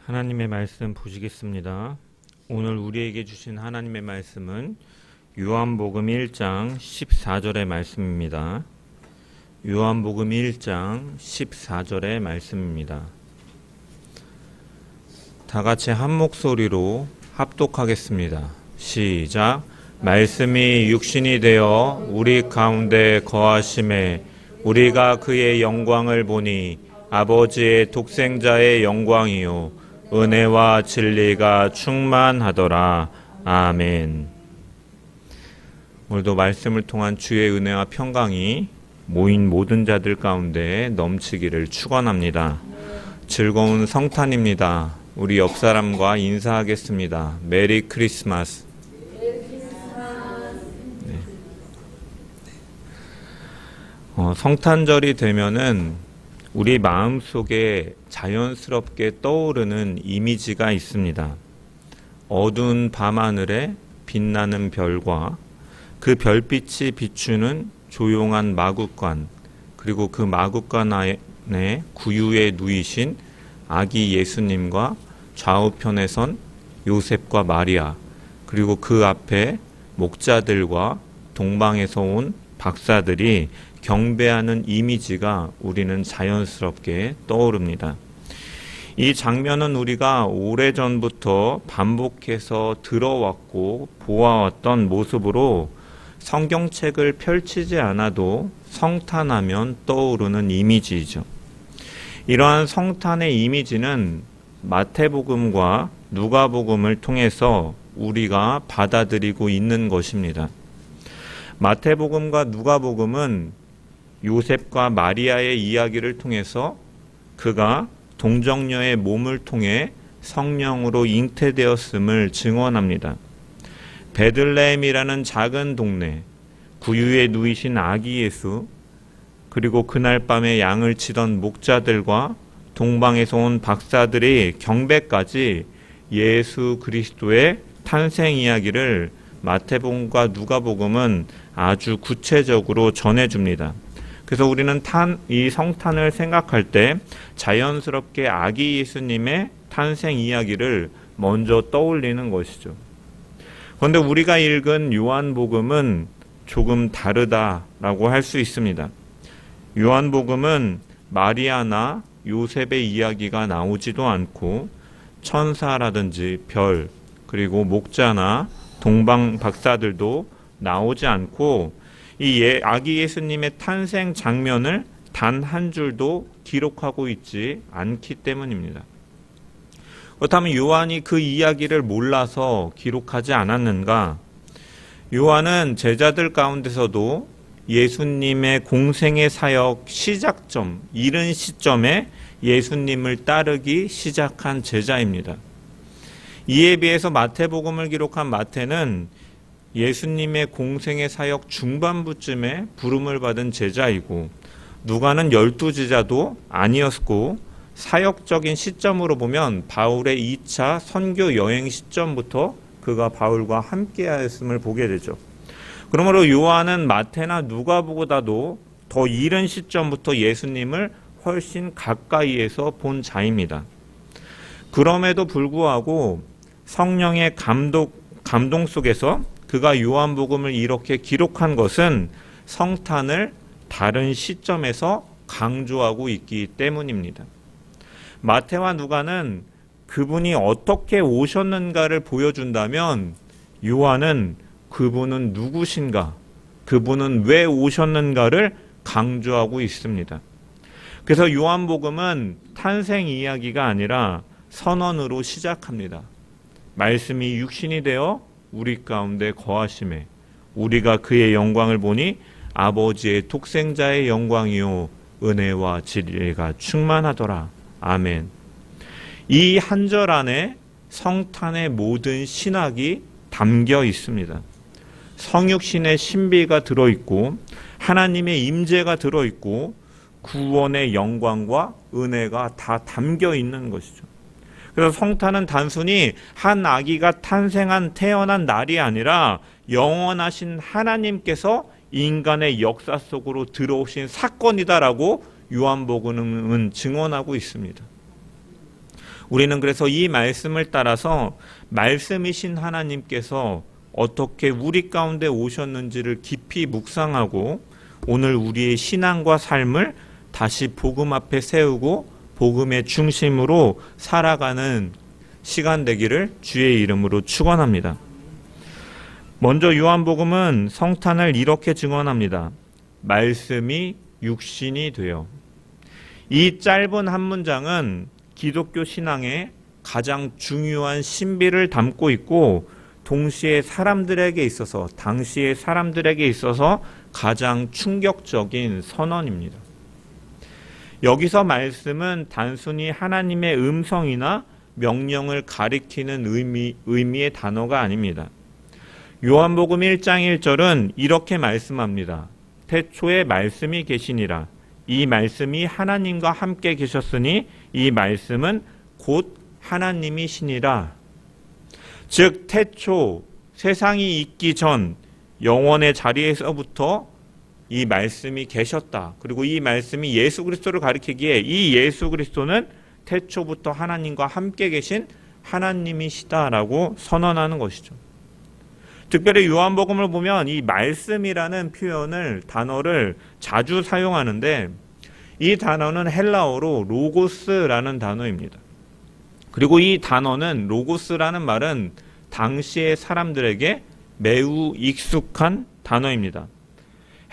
하나님의 말씀 보시겠습니다. 오늘 우리에게 주신 하나님의 말씀은 요한복음 1장 14절의 말씀입니다. 요한복음 1장 14절의 말씀입니다. 다 같이 한 목소리로 합독하겠습니다. 시작. 말씀이 육신이 되어 우리 가운데 거하심에 우리가 그의 영광을 보니 아버지의 독생자의 영광이요 은혜와 진리가 충만하더라. 아멘. 오늘도 말씀을 통한 주의 은혜와 평강이 모인 모든 자들 가운데 넘치기를 축원합니다. 즐거운 성탄입니다. 우리 옆 사람과 인사하겠습니다. 메리 크리스마스. 네. 성탄절이 되면은 우리 마음속에 자연스럽게 떠오르는 이미지가 있습니다. 어두운 밤하늘에 빛나는 별과 그 별빛이 비추는 조용한 마구간, 그리고 그 마구간 안에 구유에 누이신 아기 예수님과 좌우편에 선 요셉과 마리아, 그리고 그 앞에 목자들과 동방에서 온 박사들이 경배하는 이미지가 우리는 자연스럽게 떠오릅니다. 이 장면은 우리가 오래전부터 반복해서 들어왔고 보아왔던 모습으로 성경책을 펼치지 않아도 성탄하면 떠오르는 이미지이죠. 이러한 성탄의 이미지는 마태복음과 누가복음을 통해서 우리가 받아들이고 있는 것입니다. 마태복음과 누가복음은 요셉과 마리아의 이야기를 통해서 그가 동정녀의 몸을 통해 성령으로 잉태되었음을 증언합니다. 베들레헴이라는 작은 동네, 구유에 누이신 아기 예수, 그리고 그날 밤에 양을 치던 목자들과 동방에서 온 박사들의 경배까지 예수 그리스도의 탄생 이야기를 마태복음과 누가복음은 아주 구체적으로 전해줍니다. 그래서 우리는 이 성탄을 생각할 때 자연스럽게 아기 예수님의 탄생 이야기를 먼저 떠올리는 것이죠. 그런데 우리가 읽은 요한복음은 조금 다르다라고 할 수 있습니다. 요한복음은 마리아나 요셉의 이야기가 나오지도 않고 천사라든지 별, 그리고 목자나 동방 박사들도 나오지 않고 이 아기 예수님의 탄생 장면을 단 한 줄도 기록하고 있지 않기 때문입니다. 그렇다면 요한이 그 이야기를 몰라서 기록하지 않았는가? 요한은 제자들 가운데서도 예수님의 공생의 사역 시작점, 이른 시점에 예수님을 따르기 시작한 제자입니다. 이에 비해서 마태복음을 기록한 마태는 예수님의 공생의 사역 중반부쯤에 부름을 받은 제자이고, 누가는 12제자도 아니었고, 사역적인 시점으로 보면 바울의 2차 선교 여행 시점부터 그가 바울과 함께하였음을 보게 되죠. 그러므로 요한은 마태나 누가보다도 더 이른 시점부터 예수님을 훨씬 가까이에서 본 자입니다. 그럼에도 불구하고 성령의 감동 속에서 그가 요한복음을 이렇게 기록한 것은 성탄을 다른 시점에서 강조하고 있기 때문입니다. 마태와 누가는 그분이 어떻게 오셨는가를 보여준다면 요한은 그분은 누구신가, 그분은 왜 오셨는가를 강조하고 있습니다. 그래서 요한복음은 탄생 이야기가 아니라 선언으로 시작합니다. 말씀이 육신이 되어 우리 가운데 거하심에 우리가 그의 영광을 보니 아버지의 독생자의 영광이요 은혜와 진리가 충만하더라. 아멘. 이 한 절 안에 성탄의 모든 신학이 담겨 있습니다. 성육신의 신비가 들어있고 하나님의 임재가 들어있고 구원의 영광과 은혜가 다 담겨 있는 것이죠. 그래서 성탄은 단순히 한 아기가 태어난 날이 아니라 영원하신 하나님께서 인간의 역사 속으로 들어오신 사건이다라고 요한복음은 증언하고 있습니다. 우리는 그래서 이 말씀을 따라서 말씀이신 하나님께서 어떻게 우리 가운데 오셨는지를 깊이 묵상하고 오늘 우리의 신앙과 삶을 다시 복음 앞에 세우고 복음의 중심으로 살아가는 시간 되기를 주의 이름으로 축원합니다. 먼저 요한복음은 성탄을 이렇게 증언합니다. 말씀이 육신이 되어. 이 짧은 한 문장은 기독교 신앙의 가장 중요한 신비를 담고 있고 동시에 사람들에게 있어서 당시의 사람들에게 있어서 가장 충격적인 선언입니다. 여기서 말씀은 단순히 하나님의 음성이나 명령을 가리키는 의미의 단어가 아닙니다. 요한복음 1장 1절은 이렇게 말씀합니다. 태초에 말씀이 계시니라. 이 말씀이 하나님과 함께 계셨으니 이 말씀은 곧 하나님이시니라. 즉 태초 세상이 있기 전 영원의 자리에서부터 이 말씀이 계셨다. 그리고 이 말씀이 예수 그리스도를 가리키기에 이 예수 그리스도는 태초부터 하나님과 함께 계신 하나님이시다라고 선언하는 것이죠. 특별히 요한복음을 보면 이 말씀이라는 단어를 자주 사용하는데 이 단어는 헬라어로 로고스라는 단어입니다. 그리고 이 단어는 로고스라는 말은 당시의 사람들에게 매우 익숙한 단어입니다.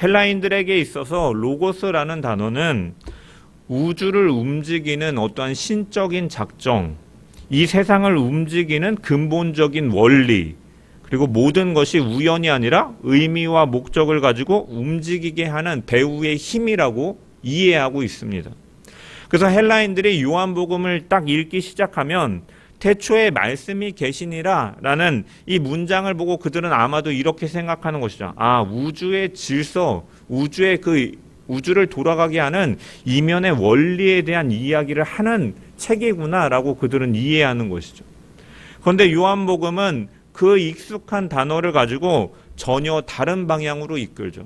헬라인들에게 있어서 로고스라는 단어는 우주를 움직이는 어떠한 신적인 작정, 이 세상을 움직이는 근본적인 원리, 그리고 모든 것이 우연이 아니라 의미와 목적을 가지고 움직이게 하는 배후의 힘이라고 이해하고 있습니다. 그래서 헬라인들이 요한복음을 딱 읽기 시작하면 태초에 말씀이 계시니라 라는 이 문장을 보고 그들은 아마도 이렇게 생각하는 것이죠. 아, 우주의 질서, 우주를 돌아가게 하는 이면의 원리에 대한 이야기를 하는 책이구나 라고 그들은 이해하는 것이죠. 그런데 요한복음은 그 익숙한 단어를 가지고 전혀 다른 방향으로 이끌죠.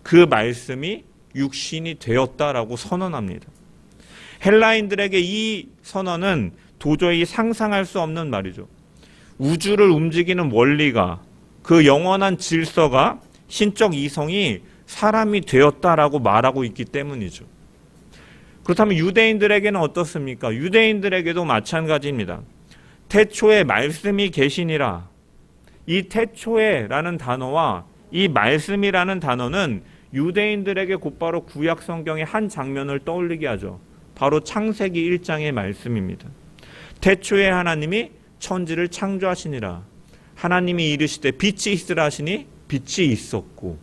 그 말씀이 육신이 되었다라고 선언합니다. 헬라인들에게 이 선언은 도저히 상상할 수 없는 말이죠. 우주를 움직이는 원리가, 그 영원한 질서가, 신적 이성이 사람이 되었다라고 말하고 있기 때문이죠. 그렇다면 유대인들에게는 어떻습니까? 유대인들에게도 마찬가지입니다. 태초에 말씀이 계시니라. 이 태초에라는 단어와 이 말씀이라는 단어는 유대인들에게 곧바로 구약 성경의 한 장면을 떠올리게 하죠. 바로 창세기 1장의 말씀입니다. 태초에 하나님이 천지를 창조하시니라. 하나님이 이르시되 빛이 있으라 하시니 빛이 있었고,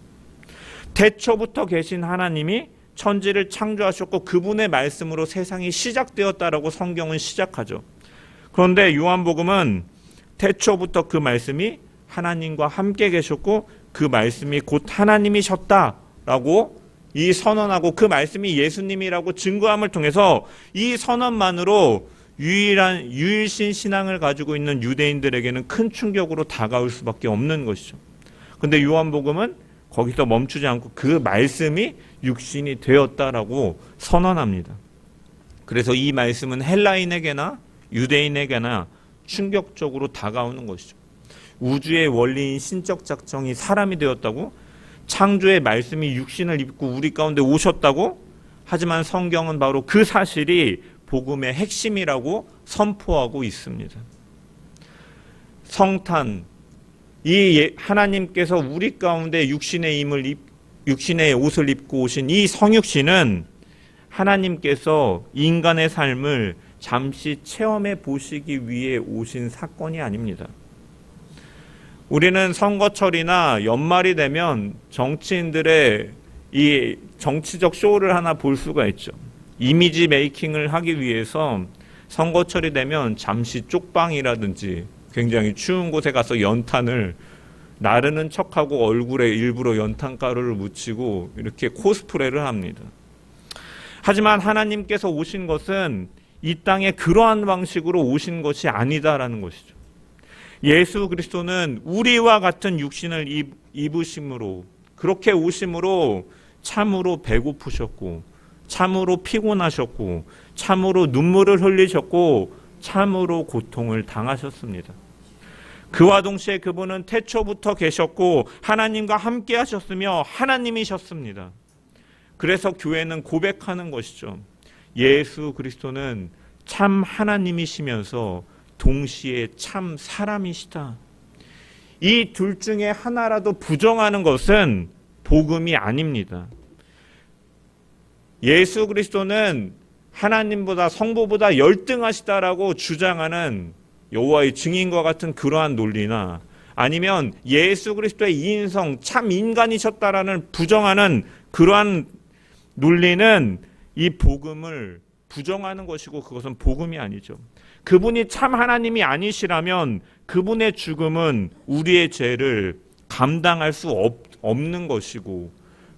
태초부터 계신 하나님이 천지를 창조하셨고 그분의 말씀으로 세상이 시작되었다라고 성경은 시작하죠. 그런데 요한복음은 태초부터 그 말씀이 하나님과 함께 계셨고 그 말씀이 곧 하나님이셨다라고 이 선언하고 그 말씀이 예수님이라고 증거함을 통해서 이 선언만으로 유일신 신앙을 가지고 있는 유대인들에게는 큰 충격으로 다가올 수밖에 없는 것이죠. 그런데 요한복음은 거기서 멈추지 않고 그 말씀이 육신이 되었다라고 선언합니다. 그래서 이 말씀은 헬라인에게나 유대인에게나 충격적으로 다가오는 것이죠. 우주의 원리인 신적 작정이 사람이 되었다고, 창조의 말씀이 육신을 입고 우리 가운데 오셨다고, 하지만 성경은 바로 그 사실이 복음의 핵심이라고 선포하고 있습니다. 성탄, 이 하나님께서 우리 가운데 육신의 옷을 입고 오신 이 성육신은 하나님께서 인간의 삶을 잠시 체험해 보시기 위해 오신 사건이 아닙니다. 우리는 선거철이나 연말이 되면 정치인들의 이 정치적 쇼를 하나 볼 수가 있죠. 이미지 메이킹을 하기 위해서 선거철이 되면 잠시 쪽방이라든지 굉장히 추운 곳에 가서 연탄을 나르는 척하고 얼굴에 일부러 연탄가루를 묻히고 이렇게 코스프레를 합니다. 하지만 하나님께서 오신 것은 이 땅에 그러한 방식으로 오신 것이 아니다라는 것이죠. 예수 그리스도는 우리와 같은 육신을 입으심으로, 그렇게 오심으로 참으로 배고프셨고, 참으로 피곤하셨고, 참으로 눈물을 흘리셨고, 참으로 고통을 당하셨습니다. 그와 동시에 그분은 태초부터 계셨고 하나님과 함께 하셨으며 하나님이셨습니다. 그래서 교회는 고백하는 것이죠. 예수 그리스도는 참 하나님이시면서 동시에 참 사람이시다. 이 둘 중에 하나라도 부정하는 것은 복음이 아닙니다. 예수 그리스도는 하나님보다 성부보다 열등하시다라고 주장하는 여호와의 증인과 같은 그러한 논리나 아니면 예수 그리스도의 이인성 참 인간이셨다라는 부정하는 그러한 논리는 이 복음을 부정하는 것이고 그것은 복음이 아니죠. 그분이 참 하나님이 아니시라면 그분의 죽음은 우리의 죄를 감당할 수 없는 것이고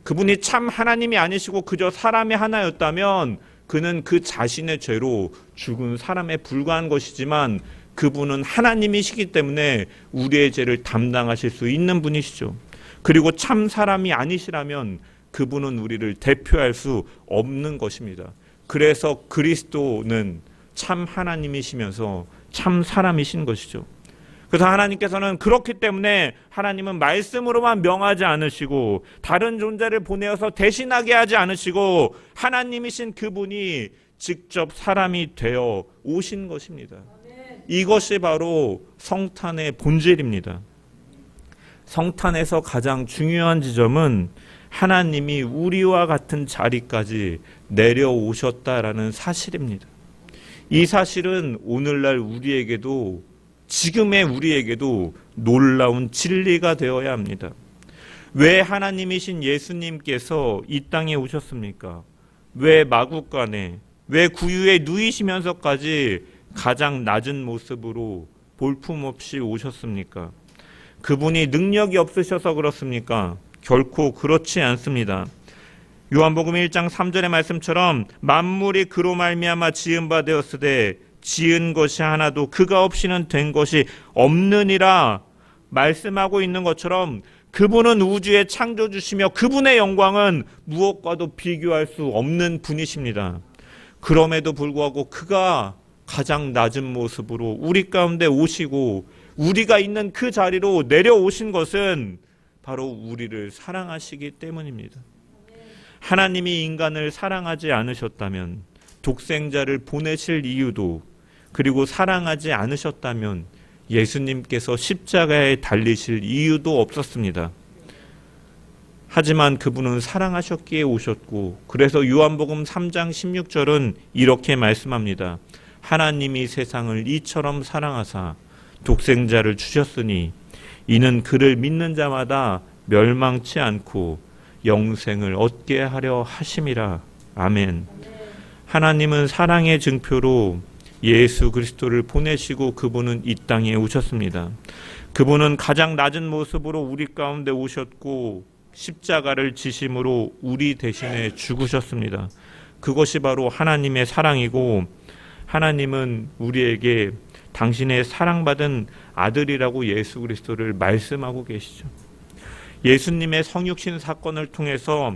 그분이 참 하나님이 아니시고 그저 사람의 하나였다면 그는 그 자신의 죄로 죽은 사람에 불과한 것이지만 그분은 하나님이시기 때문에 우리의 죄를 담당하실 수 있는 분이시죠. 그리고 참 사람이 아니시라면 그분은 우리를 대표할 수 없는 것입니다. 그래서 그리스도는 참 하나님이시면서 참 사람이신 것이죠. 그래서 하나님께서는 그렇기 때문에 하나님은 말씀으로만 명하지 않으시고 다른 존재를 보내어서 대신하게 하지 않으시고 하나님이신 그분이 직접 사람이 되어 오신 것입니다. 이것이 바로 성탄의 본질입니다. 성탄에서 가장 중요한 지점은 하나님이 우리와 같은 자리까지 내려오셨다라는 사실입니다. 이 사실은 오늘날 우리에게도 지금의 우리에게도 놀라운 진리가 되어야 합니다. 왜 하나님이신 예수님께서 이 땅에 오셨습니까? 왜 마구간에, 왜 구유에 누이시면서까지 가장 낮은 모습으로 볼품없이 오셨습니까? 그분이 능력이 없으셔서 그렇습니까? 결코 그렇지 않습니다. 요한복음 1장 3절의 말씀처럼 만물이 그로 말미암아 지은 바 되었으되 지은 것이 하나도 그가 없이는 된 것이 없느니라 말씀하고 있는 것처럼 그분은 우주의 창조주시며 그분의 영광은 무엇과도 비교할 수 없는 분이십니다. 그럼에도 불구하고 그가 가장 낮은 모습으로 우리 가운데 오시고 우리가 있는 그 자리로 내려오신 것은 바로 우리를 사랑하시기 때문입니다. 하나님이 인간을 사랑하지 않으셨다면 독생자를 보내실 이유도 그리고 사랑하지 않으셨다면 예수님께서 십자가에 달리실 이유도 없었습니다. 하지만 그분은 사랑하셨기에 오셨고 그래서 요한복음 3장 16절은 이렇게 말씀합니다. 하나님이 세상을 이처럼 사랑하사 독생자를 주셨으니 이는 그를 믿는 자마다 멸망치 않고 영생을 얻게 하려 하심이라. 아멘. 하나님은 사랑의 증표로 예수 그리스도를 보내시고 그분은 이 땅에 오셨습니다. 그분은 가장 낮은 모습으로 우리 가운데 오셨고 십자가를 지심으로 우리 대신에 죽으셨습니다. 그것이 바로 하나님의 사랑이고 하나님은 우리에게 당신의 사랑받은 아들이라고 예수 그리스도를 말씀하고 계시죠. 예수님의 성육신 사건을 통해서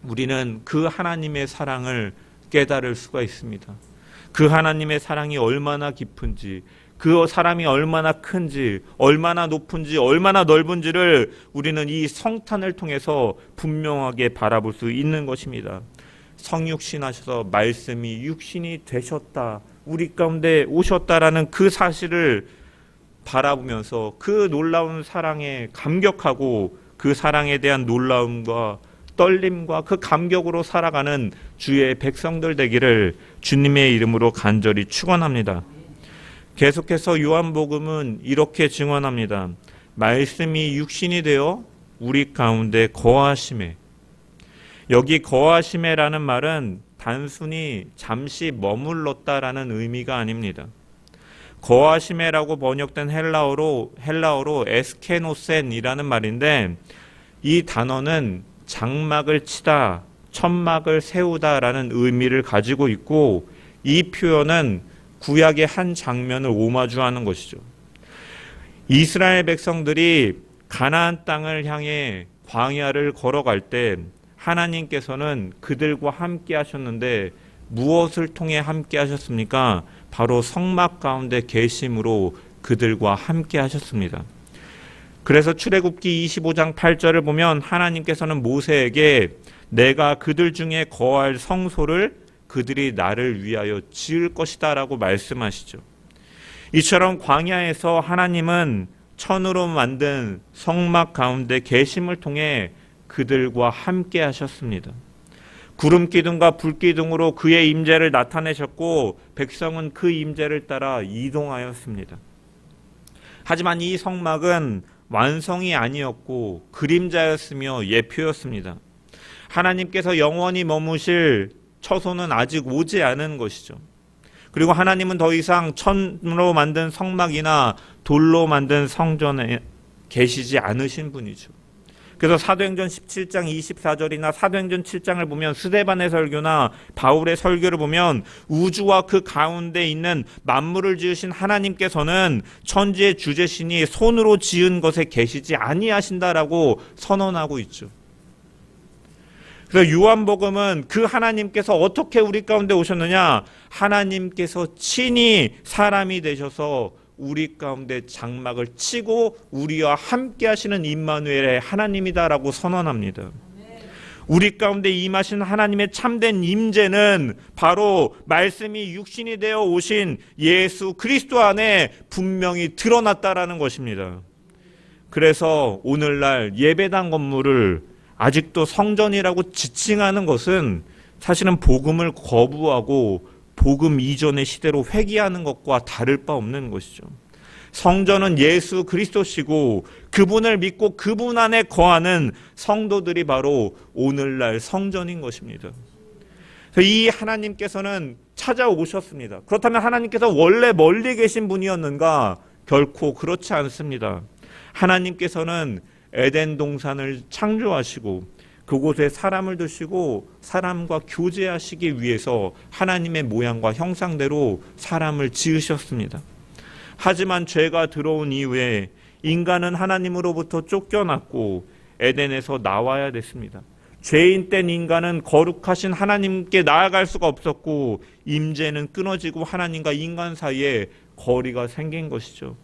우리는 그 하나님의 사랑을 깨달을 수가 있습니다. 그 하나님의 사랑이 얼마나 깊은지, 그 사람이 얼마나 큰지, 얼마나 높은지, 얼마나 넓은지를 우리는 이 성탄을 통해서 분명하게 바라볼 수 있는 것입니다. 성육신 하셔서 말씀이 육신이 되셨다, 우리 가운데 오셨다라는 그 사실을 바라보면서 그 놀라운 사랑에 감격하고 그 사랑에 대한 놀라움과 떨림과 그 감격으로 살아가는 주의 백성들 되기를 주님의 이름으로 간절히 축원합니다. 계속해서 요한복음은 이렇게 증언합니다. 말씀이 육신이 되어 우리 가운데 거하심에. 여기 거하심에라는 말은 단순히 잠시 머물렀다라는 의미가 아닙니다. 거하심에라고 번역된 헬라어로 에스케노센이라는 말인데 이 단어는 장막을 치다, 천막을 세우다라는 의미를 가지고 있고 이 표현은 구약의 한 장면을 오마주하는 것이죠. 이스라엘 백성들이 가나안 땅을 향해 광야를 걸어갈 때 하나님께서는 그들과 함께 하셨는데 무엇을 통해 함께 하셨습니까? 바로 성막 가운데 계심으로 그들과 함께 하셨습니다. 그래서 출애굽기 25장 8절을 보면 하나님께서는 모세에게 내가 그들 중에 거할 성소를 그들이 나를 위하여 지을 것이다 라고 말씀하시죠. 이처럼 광야에서 하나님은 천으로 만든 성막 가운데 계심을 통해 그들과 함께 하셨습니다. 구름 기둥과 불 기둥으로 그의 임재를 나타내셨고 백성은 그 임재를 따라 이동하였습니다. 하지만 이 성막은 완성이 아니었고 그림자였으며 예표였습니다. 하나님께서 영원히 머무실 처소는 아직 오지 않은 것이죠. 그리고 하나님은 더 이상 천으로 만든 성막이나 돌로 만든 성전에 계시지 않으신 분이죠. 그래서 사도행전 17장 24절이나 사도행전 7장을 보면 스데반의 설교나 바울의 설교를 보면 우주와 그 가운데 있는 만물을 지으신 하나님께서는 천지의 주재신이 손으로 지은 것에 계시지 아니하신다라고 선언하고 있죠. 그래서 요한복음은 그 하나님께서 어떻게 우리 가운데 오셨느냐? 하나님께서 친히 사람이 되셔서 우리 가운데 장막을 치고 우리와 함께 하시는 임마누엘의 하나님이다라고 선언합니다. 우리 가운데 임하신 하나님의 참된 임재는 바로 말씀이 육신이 되어 오신 예수 그리스도 안에 분명히 드러났다라는 것입니다. 그래서 오늘날 예배당 건물을 아직도 성전이라고 지칭하는 것은 사실은 복음을 거부하고 복음 이전의 시대로 회귀하는 것과 다를 바 없는 것이죠. 성전은 예수 그리스도시고 그분을 믿고 그분 안에 거하는 성도들이 바로 오늘날 성전인 것입니다. 이 하나님께서는 찾아오셨습니다. 그렇다면 하나님께서 원래 멀리 계신 분이었는가? 결코 그렇지 않습니다. 하나님께서는 에덴 동산을 창조하시고 그곳에 사람을 두시고 사람과 교제하시기 위해서 하나님의 모양과 형상대로 사람을 지으셨습니다. 하지만 죄가 들어온 이후에 인간은 하나님으로부터 쫓겨났고 에덴에서 나와야 됐습니다. 죄인 된 인간은 거룩하신 하나님께 나아갈 수가 없었고 임재는 끊어지고 하나님과 인간 사이에 거리가 생긴 것이죠.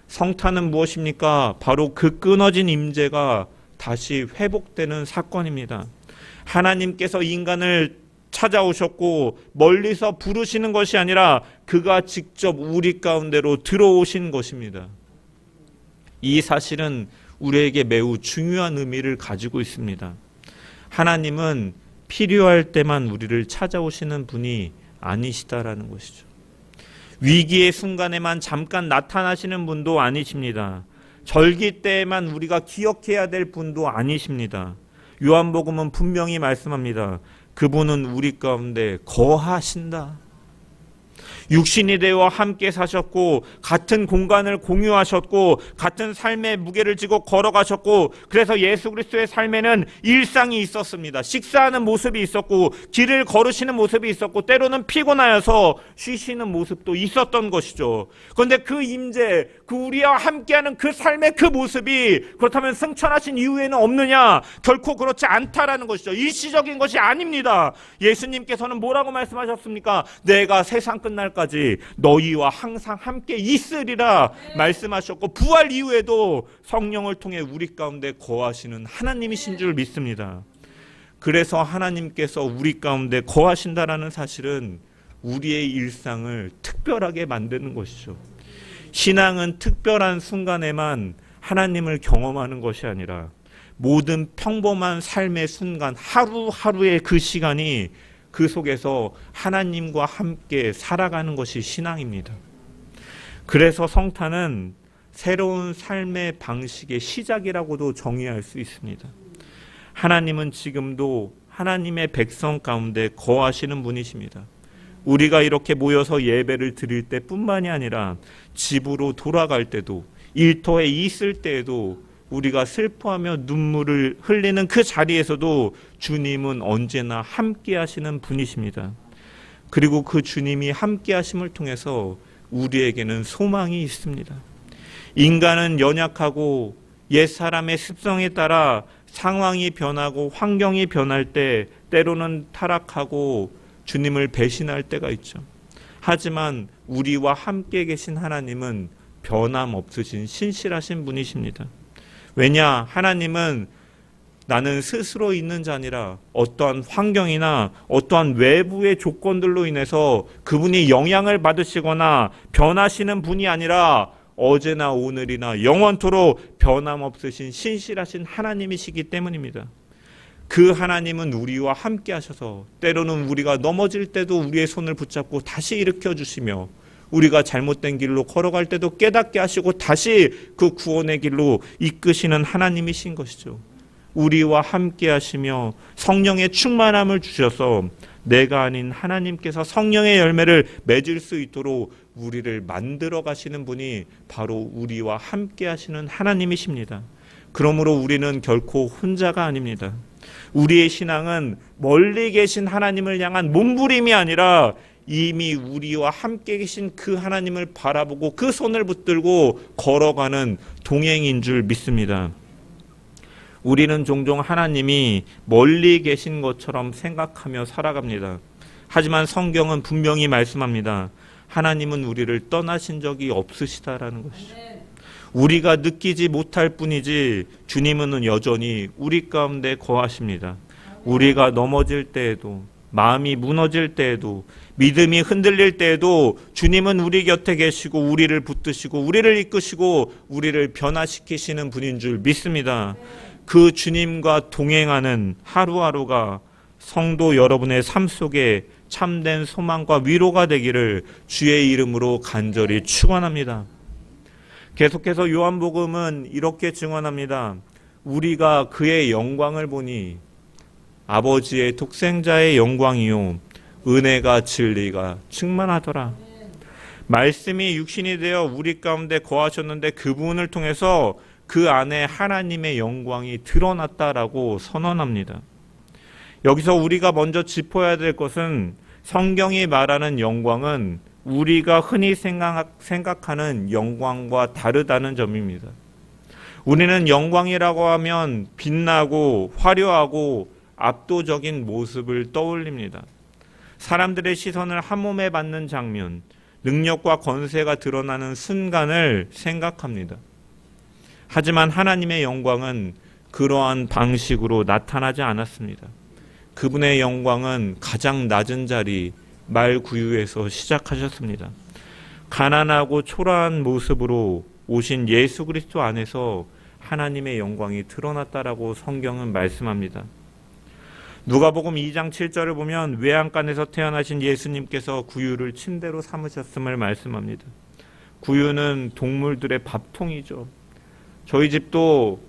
성탄은 무엇입니까? 바로 그 끊어진 임재가 다시 회복되는 사건입니다. 하나님께서 인간을 찾아오셨고 멀리서 부르시는 것이 아니라 그가 직접 우리 가운데로 들어오신 것입니다. 이 사실은 우리에게 매우 중요한 의미를 가지고 있습니다. 하나님은 필요할 때만 우리를 찾아오시는 분이 아니시다라는 것이죠. 위기의 순간에만 잠깐 나타나시는 분도 아니십니다. 절기 때에만 우리가 기억해야 될 분도 아니십니다. 요한복음은 분명히 말씀합니다. 그분은 우리 가운데 거하신다. 육신이 되어 함께 사셨고 같은 공간을 공유하셨고 같은 삶의 무게를 지고 걸어가셨고 그래서 예수 그리스도의 삶에는 일상이 있었습니다. 식사하는 모습이 있었고 길을 걸으시는 모습이 있었고 때로는 피곤하여서 쉬시는 모습도 있었던 것이죠. 그런데 그 임재, 그 우리와 함께하는 그 삶의 그 모습이 그렇다면 승천하신 이후에는 없느냐? 결코 그렇지 않다라는 것이죠. 일시적인 것이 아닙니다. 예수님께서는 뭐라고 말씀하셨습니까? 내가 세상 끝날까지 너희와 항상 함께 있으리라 말씀하셨고 부활 이후에도 성령을 통해 우리 가운데 거하시는 하나님이신 줄 믿습니다. 그래서 하나님께서 우리 가운데 거하신다라는 사실은 우리의 일상을 특별하게 만드는 것이죠. 신앙은 특별한 순간에만 하나님을 경험하는 것이 아니라 모든 평범한 삶의 순간 하루하루의 그 시간이 그 속에서 하나님과 함께 살아가는 것이 신앙입니다. 그래서 성탄은 새로운 삶의 방식의 시작이라고도 정의할 수 있습니다. 하나님은 지금도 하나님의 백성 가운데 거하시는 분이십니다. 우리가 이렇게 모여서 예배를 드릴 때뿐만이 아니라 집으로 돌아갈 때도 일터에 있을 때에도 우리가 슬퍼하며 눈물을 흘리는 그 자리에서도 주님은 언제나 함께 하시는 분이십니다. 그리고 그 주님이 함께 하심을 통해서 우리에게는 소망이 있습니다. 인간은 연약하고 옛사람의 습성에 따라 상황이 변하고 환경이 변할 때 때로는 타락하고 주님을 배신할 때가 있죠. 하지만 우리와 함께 계신 하나님은 변함없으신 신실하신 분이십니다. 왜냐? 하나님은 나는 스스로 있는 자 아니라 어떠한 환경이나 어떠한 외부의 조건들로 인해서 그분이 영향을 받으시거나 변하시는 분이 아니라 어제나 오늘이나 영원토록 변함없으신 신실하신 하나님이시기 때문입니다. 그 하나님은 우리와 함께 하셔서 때로는 우리가 넘어질 때도 우리의 손을 붙잡고 다시 일으켜 주시며 우리가 잘못된 길로 걸어갈 때도 깨닫게 하시고 다시 그 구원의 길로 이끄시는 하나님이신 것이죠. 우리와 함께 하시며 성령의 충만함을 주셔서 내가 아닌 하나님께서 성령의 열매를 맺을 수 있도록 우리를 만들어 가시는 분이 바로 우리와 함께 하시는 하나님이십니다. 그러므로 우리는 결코 혼자가 아닙니다. 우리의 신앙은 멀리 계신 하나님을 향한 몸부림이 아니라 이미 우리와 함께 계신 그 하나님을 바라보고 그 손을 붙들고 걸어가는 동행인 줄 믿습니다. 우리는 종종 하나님이 멀리 계신 것처럼 생각하며 살아갑니다. 하지만 성경은 분명히 말씀합니다. 하나님은 우리를 떠나신 적이 없으시다라는 것이죠. 우리가 느끼지 못할 뿐이지 주님은 여전히 우리 가운데 거하십니다. 우리가 넘어질 때에도, 마음이 무너질 때에도, 믿음이 흔들릴 때에도 주님은 우리 곁에 계시고 우리를 붙드시고 우리를 이끄시고 우리를 변화시키시는 분인 줄 믿습니다. 그 주님과 동행하는 하루하루가 성도 여러분의 삶 속에 참된 소망과 위로가 되기를 주의 이름으로 간절히 축원합니다. 계속해서 요한복음은 이렇게 증언합니다. 우리가 그의 영광을 보니 아버지의 독생자의 영광이요 은혜가 진리가 충만하더라. 말씀이 육신이 되어 우리 가운데 거하셨는데 그분을 통해서 그 안에 하나님의 영광이 드러났다라고 선언합니다. 여기서 우리가 먼저 짚어야 될 것은 성경이 말하는 영광은 우리가 흔히 생각하는 영광과 다르다는 점입니다. 우리는 영광이라고 하면 빛나고 화려하고 압도적인 모습을 떠올립니다. 사람들의 시선을 한몸에 받는 장면, 능력과 권세가 드러나는 순간을 생각합니다. 하지만 하나님의 영광은 그러한 방식으로 나타나지 않았습니다. 그분의 영광은 가장 낮은 자리, 말구유에서 시작하셨습니다. 가난하고 초라한 모습으로 오신 예수 그리스도 안에서 하나님의 영광이 드러났다라고 성경은 말씀합니다. 누가복음 2장 7절을 보면 외양간에서 태어나신 예수님께서 구유를 침대로 삼으셨음을 말씀합니다. 구유는 동물들의 밥통이죠. 저희 집도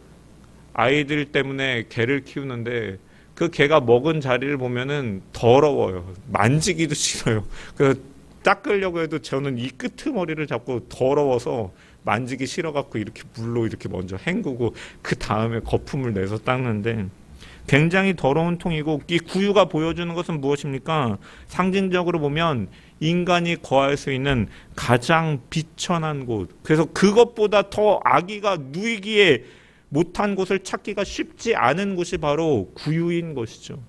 아이들 때문에 개를 키우는데 그 개가 먹은 자리를 보면은 더러워요. 만지기도 싫어요. 그 닦으려고 해도 저는 이 끄트머리를 잡고 더러워서 만지기 싫어갖고 이렇게 물로 이렇게 먼저 헹구고 그 다음에 거품을 내서 닦는데 굉장히 더러운 통이고 이 구유가 보여주는 것은 무엇입니까? 상징적으로 보면 인간이 거할 수 있는 가장 비천한 곳. 그래서 그것보다 더 아기가 누이기에 못한 곳을 찾기가 쉽지 않은 곳이 바로 구유인 것이죠.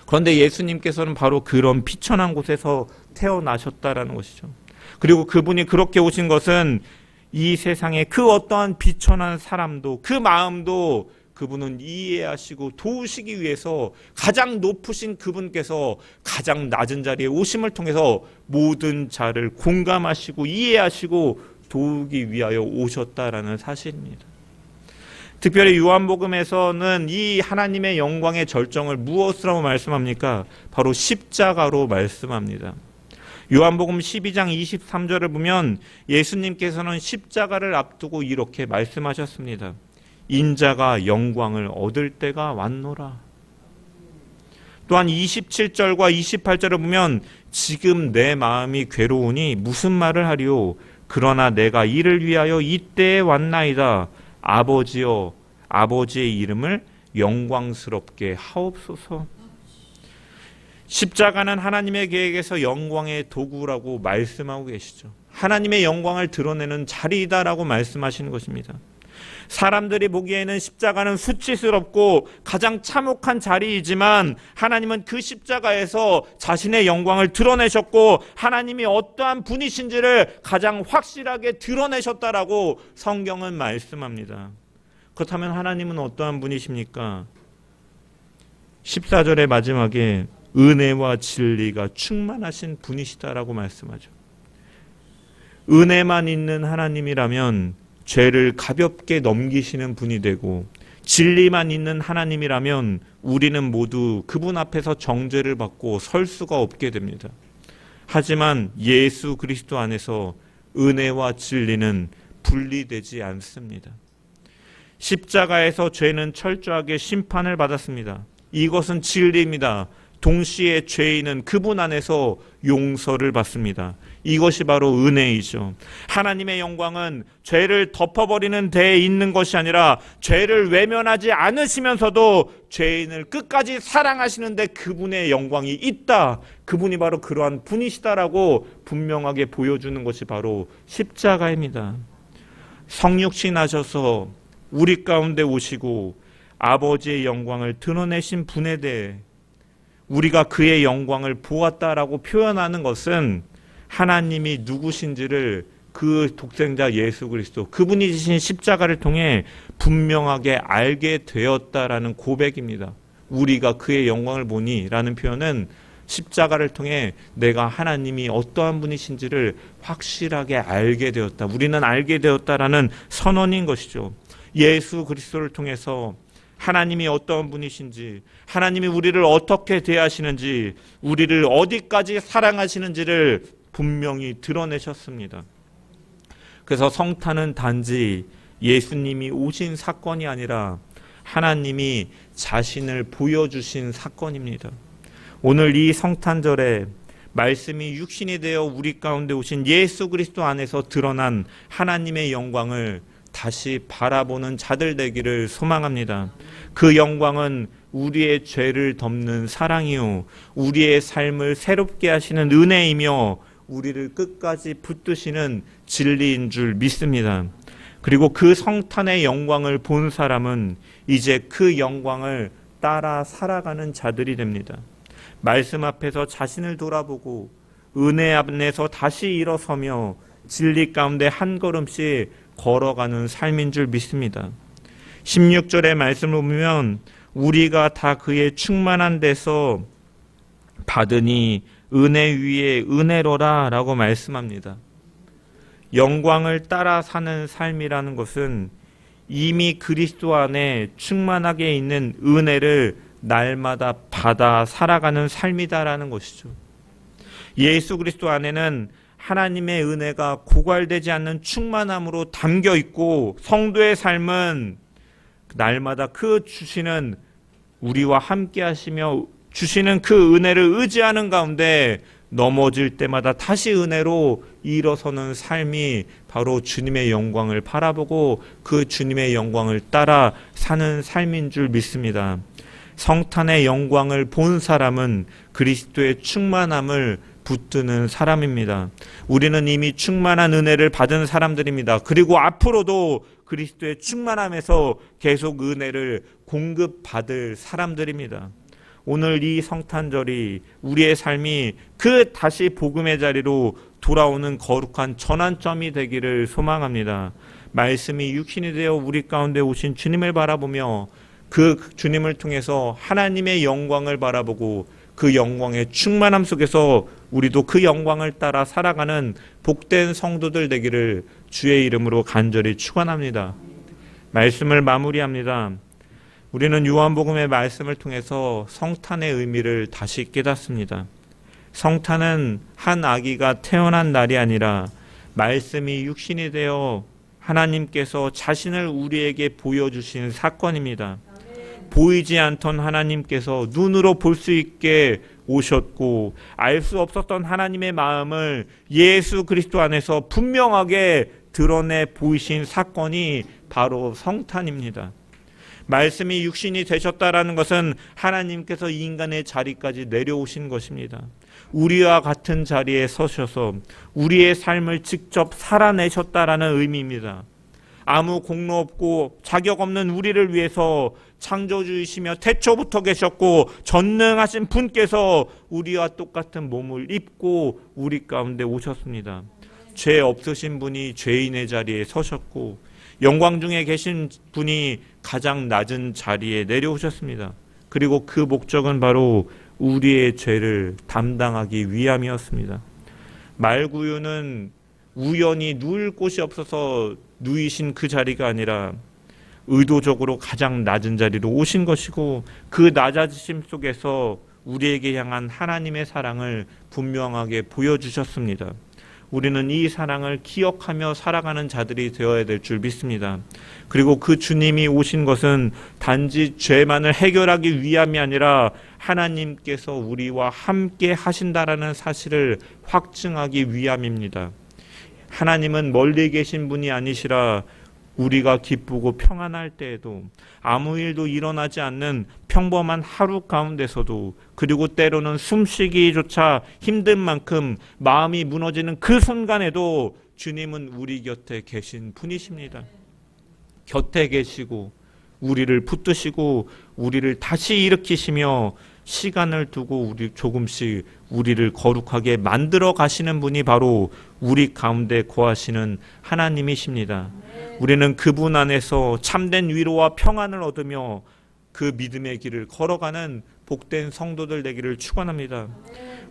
그런데 예수님께서는 바로 그런 비천한 곳에서 태어나셨다라는 것이죠. 그리고 그분이 그렇게 오신 것은 이 세상의 그 어떠한 비천한 사람도 그 마음도 그분은 이해하시고 도우시기 위해서 가장 높으신 그분께서 가장 낮은 자리에 오심을 통해서 모든 자를 공감하시고 이해하시고 도우기 위하여 오셨다라는 사실입니다. 특별히 요한복음에서는 이 하나님의 영광의 절정을 무엇으로 말씀합니까? 바로 십자가로 말씀합니다. 요한복음 12장 23절을 보면 예수님께서는 십자가를 앞두고 이렇게 말씀하셨습니다. 인자가 영광을 얻을 때가 왔노라. 또한 27절과 28절을 보면 지금 내 마음이 괴로우니 무슨 말을 하리요? 그러나 내가 이를 위하여 이때에 왔나이다. 아버지여, 아버지의 이름을 영광스럽게 하옵소서. 십자가는 하나님의 계획에서 영광의 도구라고 말씀하고 계시죠. 하나님의 영광을 드러내는 자리이다라고 말씀하시는 것입니다. 사람들이 보기에는 십자가는 수치스럽고 가장 참혹한 자리이지만 하나님은 그 십자가에서 자신의 영광을 드러내셨고 하나님이 어떠한 분이신지를 가장 확실하게 드러내셨다라고 성경은 말씀합니다. 그렇다면 하나님은 어떠한 분이십니까? 14절의 마지막에 은혜와 진리가 충만하신 분이시다라고 말씀하죠. 은혜만 있는 하나님이라면 죄를 가볍게 넘기시는 분이 되고, 진리만 있는 하나님이라면 우리는 모두 그분 앞에서 정죄를 받고 설 수가 없게 됩니다. 하지만 예수 그리스도 안에서 은혜와 진리는 분리되지 않습니다. 십자가에서 죄는 철저하게 심판을 받았습니다. 이것은 진리입니다. 동시에 죄인은 그분 안에서 용서를 받습니다. 이것이 바로 은혜이죠. 하나님의 영광은 죄를 덮어버리는 데에 있는 것이 아니라 죄를 외면하지 않으시면서도 죄인을 끝까지 사랑하시는데 그분의 영광이 있다. 그분이 바로 그러한 분이시다라고 분명하게 보여주는 것이 바로 십자가입니다. 성육신 하셔서 우리 가운데 오시고 아버지의 영광을 드러내신 분에 대해 우리가 그의 영광을 보았다라고 표현하는 것은 하나님이 누구신지를 그 독생자 예수 그리스도, 그분이 지신 십자가를 통해 분명하게 알게 되었다라는 고백입니다. 우리가 그의 영광을 보니 라는 표현은 십자가를 통해 내가 하나님이 어떠한 분이신지를 확실하게 알게 되었다. 우리는 알게 되었다라는 선언인 것이죠. 예수 그리스도를 통해서 하나님이 어떤 분이신지, 하나님이 우리를 어떻게 대하시는지, 우리를 어디까지 사랑하시는지를 분명히 드러내셨습니다. 그래서 성탄은 단지 예수님이 오신 사건이 아니라 하나님이 자신을 보여주신 사건입니다. 오늘 이 성탄절에 말씀이 육신이 되어 우리 가운데 오신 예수 그리스도 안에서 드러난 하나님의 영광을 다시 바라보는 자들 되기를 소망합니다. 그 영광은 우리의 죄를 덮는 사랑이요, 우리의 삶을 새롭게 하시는 은혜이며 우리를 끝까지 붙드시는 진리인 줄 믿습니다. 그리고 그 성탄의 영광을 본 사람은 이제 그 영광을 따라 살아가는 자들이 됩니다. 말씀 앞에서 자신을 돌아보고 은혜 안에서 다시 일어서며 진리 가운데 한 걸음씩 걸어가는 삶인 줄 믿습니다. 16절의 말씀을 보면 우리가 다 그의 충만한 데서 받으니 은혜 위에 은혜로라 라고 말씀합니다. 영광을 따라 사는 삶이라는 것은 이미 그리스도 안에 충만하게 있는 은혜를 날마다 받아 살아가는 삶이다라는 것이죠. 예수 그리스도 안에는 하나님의 은혜가 고갈되지 않는 충만함으로 담겨 있고, 성도의 삶은 날마다 그 주시는 우리와 함께 하시며 주시는 그 은혜를 의지하는 가운데 넘어질 때마다 다시 은혜로 일어서는 삶이 바로 주님의 영광을 바라보고 그 주님의 영광을 따라 사는 삶인 줄 믿습니다. 성탄의 영광을 본 사람은 그리스도의 충만함을 붙드는 사람입니다. 우리는 이미 충만한 은혜를 받은 사람들입니다. 그리고 앞으로도 그리스도의 충만함에서 계속 은혜를 공급받을 사람들입니다. 오늘 이 성탄절이 우리의 삶이 그 다시 복음의 자리로 돌아오는 거룩한 전환점이 되기를 소망합니다. 말씀이 육신이 되어 우리 가운데 오신 주님을 바라보며 그 주님을 통해서 하나님의 영광을 바라보고 그 영광의 충만함 속에서 우리도 그 영광을 따라 살아가는 복된 성도들 되기를 주의 이름으로 간절히 축원합니다. 말씀을 마무리합니다. 우리는 요한복음의 말씀을 통해서 성탄의 의미를 다시 깨닫습니다. 성탄은 한 아기가 태어난 날이 아니라 말씀이 육신이 되어 하나님께서 자신을 우리에게 보여주신 사건입니다. 보이지 않던 하나님께서 눈으로 볼 수 있게 오셨고, 알 수 없었던 하나님의 마음을 예수 그리스도 안에서 분명하게 드러내 보이신 사건이 바로 성탄입니다. 말씀이 육신이 되셨다라는 것은 하나님께서 인간의 자리까지 내려오신 것입니다. 우리와 같은 자리에 서셔서 우리의 삶을 직접 살아내셨다라는 의미입니다. 아무 공로 없고 자격 없는 우리를 위해서 창조주이시며 태초부터 계셨고 전능하신 분께서 우리와 똑같은 몸을 입고 우리 가운데 오셨습니다. 죄 없으신 분이 죄인의 자리에 서셨고 영광 중에 계신 분이 가장 낮은 자리에 내려오셨습니다. 그리고 그 목적은 바로 우리의 죄를 담당하기 위함이었습니다. 말구유는 우연히 누울 곳이 없어서 누이신 그 자리가 아니라 의도적으로 가장 낮은 자리로 오신 것이고 그 낮아지심 속에서 우리에게 향한 하나님의 사랑을 분명하게 보여주셨습니다. 우리는 이 사랑을 기억하며 살아가는 자들이 되어야 될 줄 믿습니다. 그리고 그 주님이 오신 것은 단지 죄만을 해결하기 위함이 아니라 하나님께서 우리와 함께 하신다라는 사실을 확증하기 위함입니다. 하나님은 멀리 계신 분이 아니시라 우리가 기쁘고 평안할 때에도 아무 일도 일어나지 않는 평범한 하루 가운데서도 그리고 때로는 숨쉬기조차 힘든 만큼 마음이 무너지는 그 순간에도 주님은 우리 곁에 계신 분이십니다. 곁에 계시고 우리를 붙드시고 우리를 다시 일으키시며 시간을 두고 우리 조금씩 우리를 거룩하게 만들어 가시는 분이 바로 우리 가운데 거하시는 하나님이십니다. 우리는 그분 안에서 참된 위로와 평안을 얻으며 그 믿음의 길을 걸어가는 복된 성도들 되기를 축원합니다.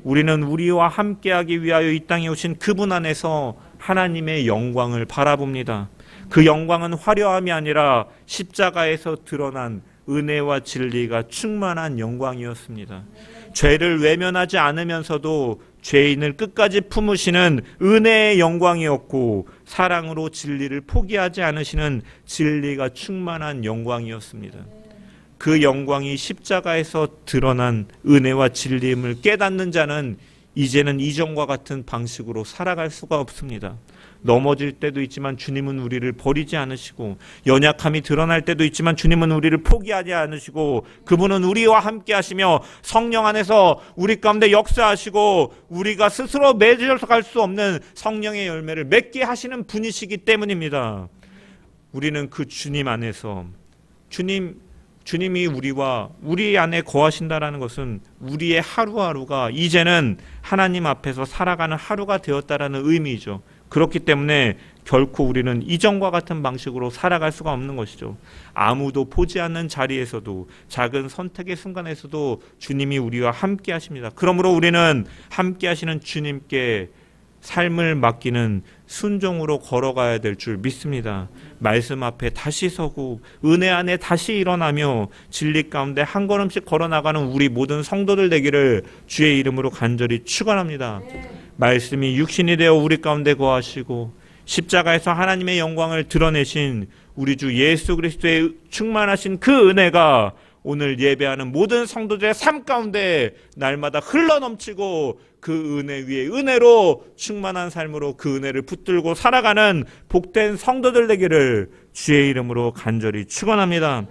우리는 우리와 함께하기 위하여 이 땅에 오신 그분 안에서 하나님의 영광을 바라봅니다. 그 영광은 화려함이 아니라 십자가에서 드러난 은혜와 진리가 충만한 영광이었습니다. 죄를 외면하지 않으면서도 죄인을 끝까지 품으시는 은혜의 영광이었고 사랑으로 진리를 포기하지 않으시는 진리가 충만한 영광이었습니다. 그 영광이 십자가에서 드러난 은혜와 진리임을 깨닫는 자는 이제는 이전과 같은 방식으로 살아갈 수가 없습니다. 넘어질 때도 있지만 주님은 우리를 버리지 않으시고 연약함이 드러날 때도 있지만 주님은 우리를 포기하지 않으시고 그분은 우리와 함께 하시며 성령 안에서 우리 가운데 역사하시고 우리가 스스로 맺어갈 수 없는 성령의 열매를 맺게 하시는 분이시기 때문입니다. 우리는 그 주님 안에서 주님이 우리 안에 거하신다라는 것은 우리의 하루하루가 이제는 하나님 앞에서 살아가는 하루가 되었다라는 의미이죠. 그렇기 때문에 결코 우리는 이전과 같은 방식으로 살아갈 수가 없는 것이죠. 아무도 보지 않는 자리에서도 작은 선택의 순간에서도 주님이 우리와 함께 하십니다. 그러므로 우리는 함께 하시는 주님께 삶을 맡기는 순종으로 걸어가야 될 줄 믿습니다. 말씀 앞에 다시 서고 은혜 안에 다시 일어나며 진리 가운데 한 걸음씩 걸어나가는 우리 모든 성도들 되기를 주의 이름으로 간절히 축원합니다. 말씀이 육신이 되어 우리 가운데 거하시고 십자가에서 하나님의 영광을 드러내신 우리 주 예수 그리스도의 충만하신 그 은혜가 오늘 예배하는 모든 성도들의 삶 가운데 날마다 흘러넘치고 그 은혜 위에 은혜로 충만한 삶으로 그 은혜를 붙들고 살아가는 복된 성도들 되기를 주의 이름으로 간절히 축원합니다.